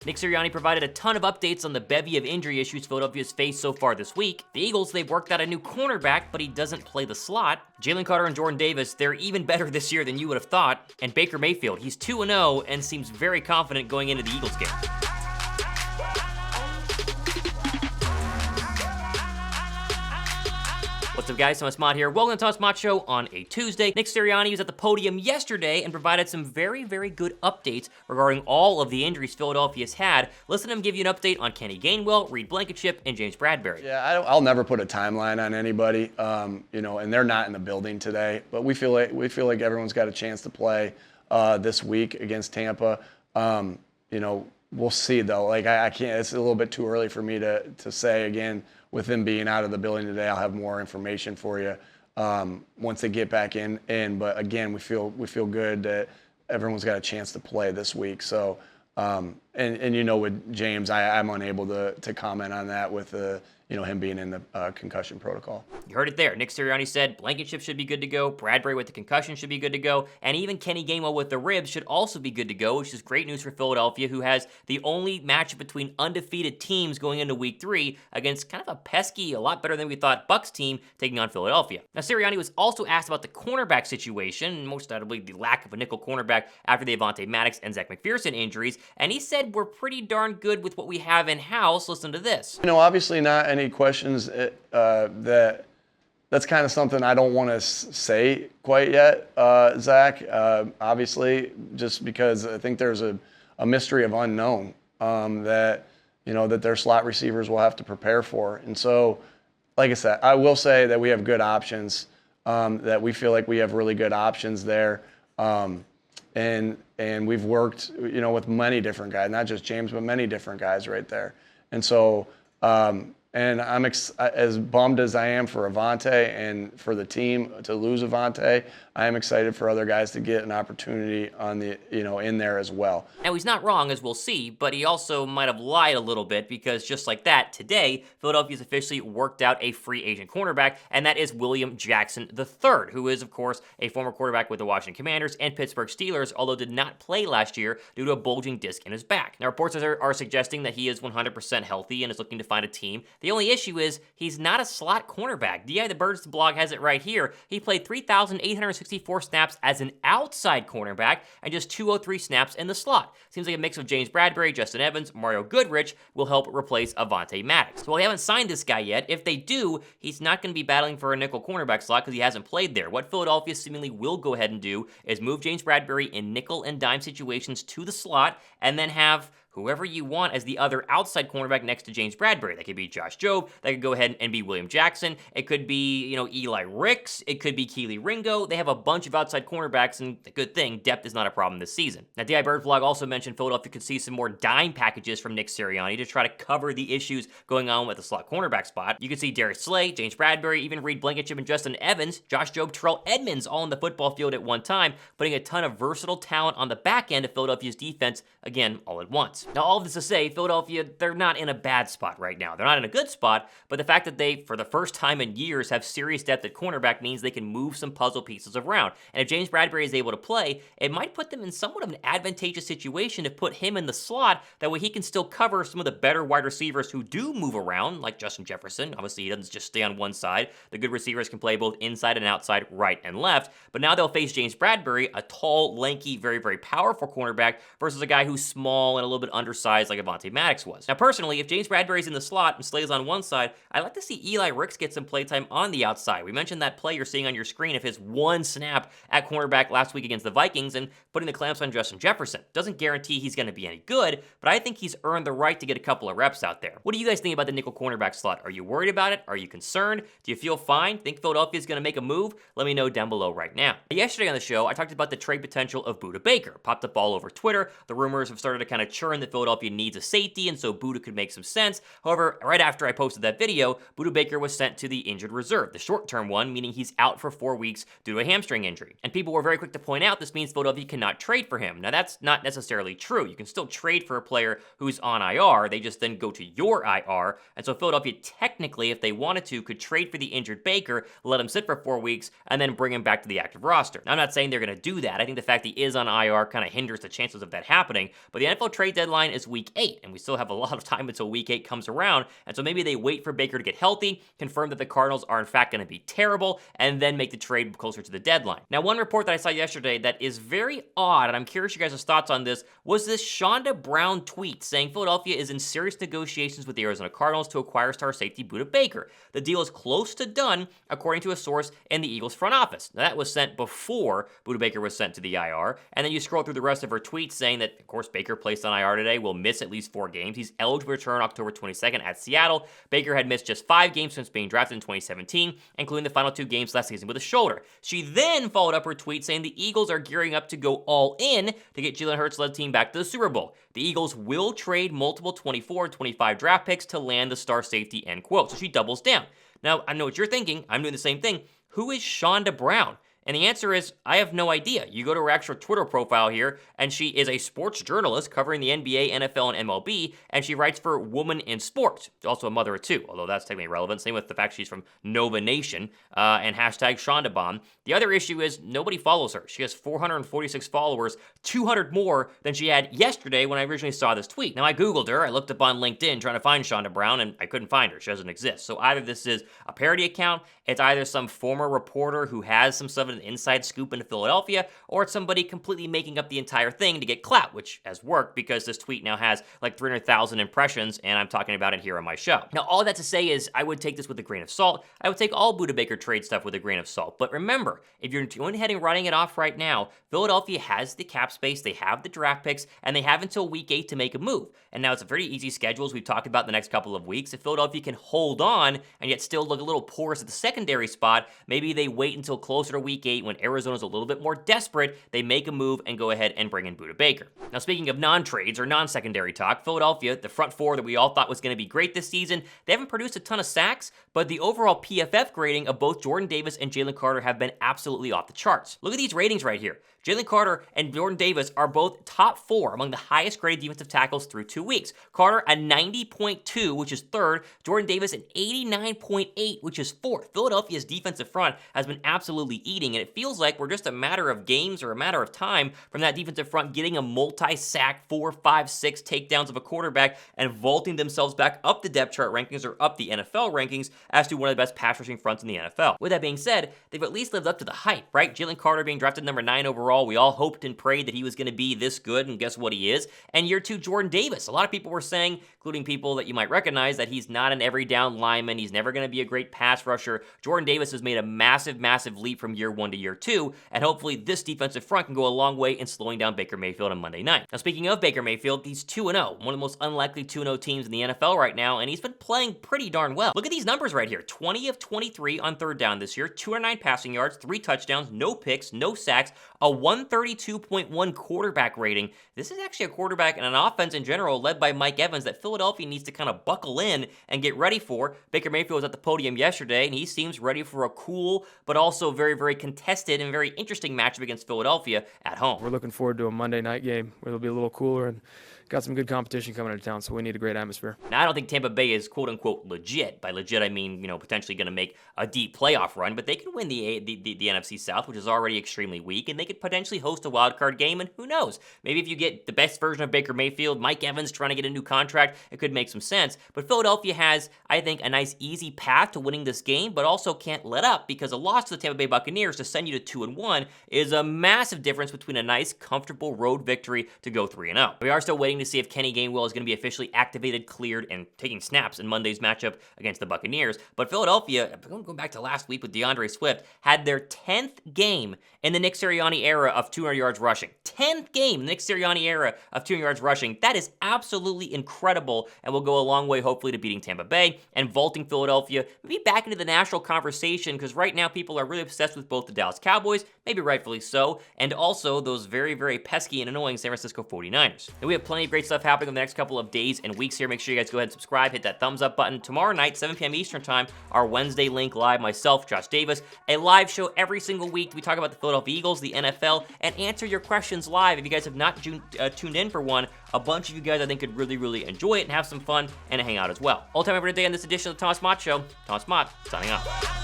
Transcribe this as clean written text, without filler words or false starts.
Nick Sirianni provided a ton of updates on the bevy of injury issues Philadelphia's faced so far this week. The Eagles, they've worked out a new cornerback, but he doesn't play the slot. Jalen Carter and Jordan Davis, they're even better this year than you would have thought. And Baker Mayfield, he's 2-0 and seems very confident going into the Eagles game. What's up, guys? Thomas Mott here. Welcome to the Thomas Mott Show on a Tuesday. Nick Sirianni was at the podium yesterday and provided some very, very good updates regarding all of the injuries Philadelphia's had. Listen to him give you an update on Kenny Gainwell, Blakenship, and James Bradberry. Yeah, I'll never put a timeline on anybody, and they're not in the building today. But we feel like everyone's got a chance to play this week against Tampa. We'll see though. Like I can't. It's a little bit too early for me to say again. With them being out of the building today, I'll have more information for you once they get back in. But again, we feel good that everyone's got a chance to play this week. So, with James, I'm unable to comment on that with him being in the concussion protocol. You heard it there. Nick Sirianni said Blakenship should be good to go, Bradberry with the concussion should be good to go, and even Kenny Gainwell with the ribs should also be good to go, which is great news for Philadelphia, who has the only matchup between undefeated teams going into Week 3 against kind of a pesky, a lot better than we thought, Bucs team taking on Philadelphia. Now, Sirianni was also asked about the cornerback situation, most notably the lack of a nickel cornerback after the Avonte Maddox and Zach McPherson injuries, and he said we're pretty darn good with what we have in-house. Listen to this. Obviously not any questions that's kind of something I don't want to say quite yet, Zach, obviously, just because I think there's a mystery of unknown that their slot receivers will have to prepare for. And so, like I said, I will say that we have good options, that we feel like we have really good options there. And we've worked, with many different guys, not just James, but many different guys right there. And so, and I'm as bummed as I am for Avonte and for the team to lose Avonte, I am excited for other guys to get an opportunity on the, in there as well. Now, he's not wrong, as we'll see, but he also might have lied a little bit because just like that, today, Philadelphia's officially worked out a free agent cornerback, and that is William Jackson III, who is, of course, a former quarterback with the Washington Commanders and Pittsburgh Steelers, although did not play last year due to a bulging disc in his back. Now, reports are suggesting that he is 100% healthy and is looking to find a team. The only issue is he's not a slot cornerback. DI the Birds blog has it right here. He played 3,864 snaps as an outside cornerback and just 203 snaps in the slot. Seems like a mix of James Bradberry, Justin Evans, Mario Goodrich will help replace Avonte Maddox. So while they haven't signed this guy yet, if they do, he's not going to be battling for a nickel cornerback slot because he hasn't played there. What Philadelphia seemingly will go ahead and do is move James Bradberry in nickel and dime situations to the slot and then have whoever you want as the other outside cornerback next to James Bradberry. That could be Josh Jobe. That could go ahead and be William Jackson. It could be, Eli Ricks. It could be Keely Ringo. They have a bunch of outside cornerbacks, and the good thing, depth is not a problem this season. Now, D.I. Bird Vlog also mentioned Philadelphia could see some more dime packages from Nick Sirianni to try to cover the issues going on with the slot cornerback spot. You can see Darius Slay, James Bradberry, even Blakenship and Justin Evans, Josh Jobe, Terrell Edmonds all on the football field at one time, putting a ton of versatile talent on the back end of Philadelphia's defense, again, all at once. Now, all of this to say, Philadelphia, they're not in a bad spot right now. They're not in a good spot, but the fact that they, for the first time in years, have serious depth at cornerback means they can move some puzzle pieces around. And if James Bradberry is able to play, it might put them in somewhat of an advantageous situation to put him in the slot. That way he can still cover some of the better wide receivers who do move around, like Justin Jefferson. Obviously, he doesn't just stay on one side. The good receivers can play both inside and outside, right and left. But now they'll face James Bradberry, a tall, lanky, very, very powerful cornerback, versus a guy who's small and a little bit undersized like Avonte Maddox was. Now, personally, if James Bradberry's in the slot and Slay's on one side, I'd like to see Eli Ricks get some playtime on the outside. We mentioned that play you're seeing on your screen of his one snap at cornerback last week against the Vikings and putting the clamps on Justin Jefferson. Doesn't guarantee he's going to be any good, but I think he's earned the right to get a couple of reps out there. What do you guys think about the nickel cornerback slot? Are you worried about it? Are you concerned? Do you feel fine? Think Philadelphia's going to make a move? Let me know down below right now. Yesterday on the show, I talked about the trade potential of Budda Baker. Popped up all over Twitter. The rumors have started to kind of churn that Philadelphia needs a safety, and so Budda could make some sense. However, right after I posted that video, Budda Baker was sent to the injured reserve, the short-term one, meaning he's out for 4 weeks due to a hamstring injury. And people were very quick to point out this means Philadelphia cannot trade for him. Now, that's not necessarily true. You can still trade for a player who's on IR. They just then go to your IR. And so Philadelphia technically, if they wanted to, could trade for the injured Baker, let him sit for 4 weeks, and then bring him back to the active roster. Now, I'm not saying they're going to do that. I think the fact he is on IR kind of hinders the chances of that happening. But the NFL trade deadline deadline is week 8, and we still have a lot of time until week 8 comes around, and so maybe they wait for Baker to get healthy, confirm that the Cardinals are in fact going to be terrible, and then make the trade closer to the deadline. Now, one report that I saw yesterday that is very odd, and I'm curious your guys' thoughts on this, was this Shonda Brown tweet saying Philadelphia is in serious negotiations with the Arizona Cardinals to acquire star safety Budda Baker. The deal is close to done, according to a source in the Eagles front office. Now, that was sent before Budda Baker was sent to the IR, and then you scroll through the rest of her tweets saying that, of course, Baker placed on IR today, will miss at least 4 games. He's eligible to return October 22nd at Seattle. Baker had missed just 5 games since being drafted in 2017, including the final 2 games last season with a shoulder. She then followed up her tweet saying the Eagles are gearing up to go all in to get Jalen Hurts-led team back to the Super Bowl. The Eagles will trade multiple 24 and 25 draft picks to land the star safety, end quote. So she doubles down. Now, I know what you're thinking. I'm doing the same thing. Who is Shonda Brown? And the answer is, I have no idea. You go to her actual Twitter profile here, and she is a sports journalist covering the NBA, NFL, and MLB, and she writes for Woman in Sports. Also a mother of 2, although that's technically irrelevant. Same with the fact she's from Nova Nation, and hashtag ShondaBomb. The other issue is nobody follows her. She has 446 followers, 200 more than she had yesterday when I originally saw this tweet. Now, I Googled her. I looked up on LinkedIn trying to find Shonda Brown, and I couldn't find her. She doesn't exist. So either this is a parody account, it's either some former reporter who has some stuff of an inside scoop into Philadelphia, or it's somebody completely making up the entire thing to get clout, which has worked because this tweet now has like 300,000 impressions, and I'm talking about it here on my show. Now, all that to say is I would take this with a grain of salt. I would take all Budda Baker trade stuff with a grain of salt. But remember, if you're going ahead and running it off right now, Philadelphia has the cap space, they have the draft picks, and they have until week 8 to make a move. And now it's a very easy schedule, as we've talked about the next couple of weeks. If Philadelphia can hold on and yet still look a little porous at the secondary spot, maybe they wait until closer to week 8 when Arizona's a little bit more desperate, they make a move and go ahead and bring in Budda Baker. Now, speaking of non-trades or non-secondary talk, Philadelphia, the front 4 that we all thought was going to be great this season, they haven't produced a ton of sacks, but the overall PFF grading of both Jordan Davis and Jalen Carter have been absolutely off the charts. Look at these ratings right here. Jalen Carter and Jordan Davis are both top 4 among the highest graded defensive tackles through 2 weeks. Carter a 90.2, which is 3rd. Jordan Davis an 89.8, which is 4th. Philadelphia's defensive front has been absolutely eating, and it feels like we're just a matter of games or a matter of time from that defensive front getting a multi-sack 4, 5, 6 takedowns of a quarterback and vaulting themselves back up the depth chart rankings or up the NFL rankings as to one of the best pass rushing fronts in the NFL. With that being said, they've at least lived up to the hype, right? Jalen Carter being drafted number 9 overall. We all hoped and prayed that he was going to be this good, and guess what he is? And year 2, Jordan Davis. A lot of people were saying, including people that you might recognize, that he's not an every down lineman. He's never going to be a great pass rusher. Jordan Davis has made a massive, massive leap from year 1 to year 2, and hopefully this defensive front can go a long way in slowing down Baker Mayfield on Monday night. Now, speaking of Baker Mayfield, he's 2-0, one of the most unlikely 2-0 teams in the NFL right now, and he's been playing pretty darn well. Look at these numbers right here. 20 of 23 on 3rd down this year, 209 passing yards, 3 touchdowns, no picks, no sacks, a 132.1 quarterback rating. This is actually a quarterback and an offense in general led by Mike Evans that Philadelphia needs to kind of buckle in and get ready for. Baker Mayfield was at the podium yesterday, and he seems ready for a cool but also very, very contested and very interesting matchup against Philadelphia at home. We're looking forward to a Monday night game where it'll be a little cooler and got some good competition coming into town, so we need a great atmosphere. Now, I don't think Tampa Bay is quote-unquote legit. By legit, I mean, potentially going to make a deep playoff run, but they can win the NFC South, which is already extremely weak, and they could potentially host a wild card game, and who knows? Maybe if you get the best version of Baker Mayfield, Mike Evans trying to get a new contract, it could make some sense. But Philadelphia has, I think, a nice easy path to winning this game, but also can't let up, because a loss to the Tampa Bay Buccaneers to send you to 2-1 is a massive difference between a nice, comfortable road victory to go 3-0. We are still waiting to see if Kenny Gainwell is going to be officially activated, cleared, and taking snaps in Monday's matchup against the Buccaneers. But Philadelphia, going back to last week with DeAndre Swift, had their 10th game in the Nick Sirianni era of 200 yards rushing. 10th game in the Nick Sirianni era of 200 yards rushing. That is absolutely incredible, and will go a long way, hopefully, to beating Tampa Bay and vaulting Philadelphia maybe back into the national conversation, because right now people are really obsessed with both the Dallas Cowboys, maybe rightfully so, and also those very, very pesky and annoying San Francisco 49ers. And we have plenty of great stuff happening in the next couple of days and weeks here. Make sure you guys go ahead and subscribe, hit that thumbs up button. Tomorrow night, 7 p.m. Eastern time, our Wednesday Link Live, myself, Josh Davis, a live show every single week. We talk about the Philadelphia Eagles, the NFL, and answer your questions live. If you guys have not tuned in for one, a bunch of you guys I think could really, really enjoy it and have some fun and hang out as well. All time every day on this edition of the Thomas Mott Show. Thomas Mott, signing off.